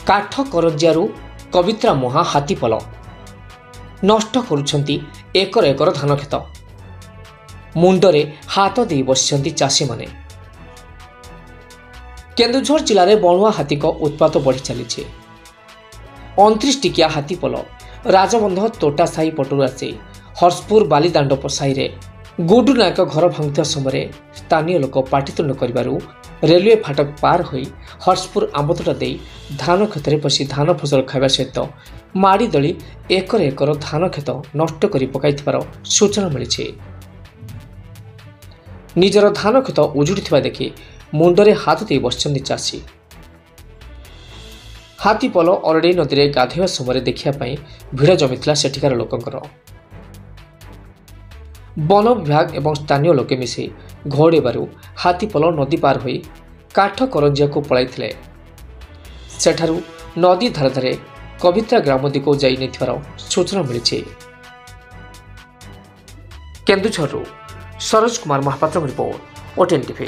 କାଠ କରଞ୍ଜିଆରୁ କବିତ୍ରା ମହା ହାତୀପଲ ନଷ୍ଟ କରୁଛନ୍ତି ଏକର ଏକର ଧାନ କ୍ଷେତ। ମୁଣ୍ଡରେ ହାତ ଦେଇ ବସିଛନ୍ତି ଚାଷୀମାନେ। କେନ୍ଦୁଝର ଜିଲ୍ଲାରେ ବଣୁଆ ହାତୀଙ୍କ ଉତ୍ପାତ ବଢ଼ି ଚାଲିଛି। 29 ଟିକିଆ ହାତୀପଲ ରାଜବନ୍ଧ ତୋଟା ସାହି ପଟରୁ ଆସି ହର୍ଷପୁର ବାଲିଦାଣ୍ଡ ସାହିରେ ଗୁଡୁ ନାୟକ ଘର ଭାଙ୍ଗୁଥିବା ସମୟରେ ସ୍ଥାନୀୟ ଲୋକ ପାଟିତୁଣ୍ଡ କରିବାରୁ ରେଲୱେ ଫାଟକ ପାର ହୋଇ ହର୍ଷପୁର ଆମ୍ବତୋଟା ଦେଇ ଧାନ କ୍ଷେତରେ ପଶି ଧାନ ଫସଲ ଖାଇବା ସହିତ ମାଡ଼ି ଦଳି ଏକର ଏକର ଧାନ କ୍ଷେତ ନଷ୍ଟ କରି ପକାଇଥିବାର ସୂଚନା ମିଳିଛି। ନିଜର ଧାନ କ୍ଷେତ ଉଜୁଡ଼ିଥିବା ଦେଖି ମୁଣ୍ଡରେ ହାତ ଦେଇ ବସିଛନ୍ତି ଚାଷୀ। ହାତୀପଲ ଅରଡେଇ ନଦୀରେ ଗାଧୋଇବା ସମୟରେ ଦେଖିବା ପାଇଁ ଭିଡ଼ ଜମିଥିଲା ସେଠିକାର ଲୋକଙ୍କର। ବନ ବିଭାଗ ଏବଂ ସ୍ଥାନୀୟ ଲୋକେ ମିଶି ଘଉଡ଼େଇବାରୁ ହାତୀପଲ ନଦୀ ପାର ହୋଇ କାଠ କରଞ୍ଜିଆକୁ ପଳାଇଥିଲେ। ସେଠାରୁ ନଦୀ ଧାରେ ଧାରେ କବିତ୍ରା ଗ୍ରାମ ଦିଗକୁ ଯାଇ ନେଇଥିବାର ସୂଚନା ମିଳିଛି। କେନ୍ଦୁଝରରୁ ସରୋଜ କୁମାର ମହାପାତ୍ରଙ୍କ ରିପୋର୍ଟ, OTN TV।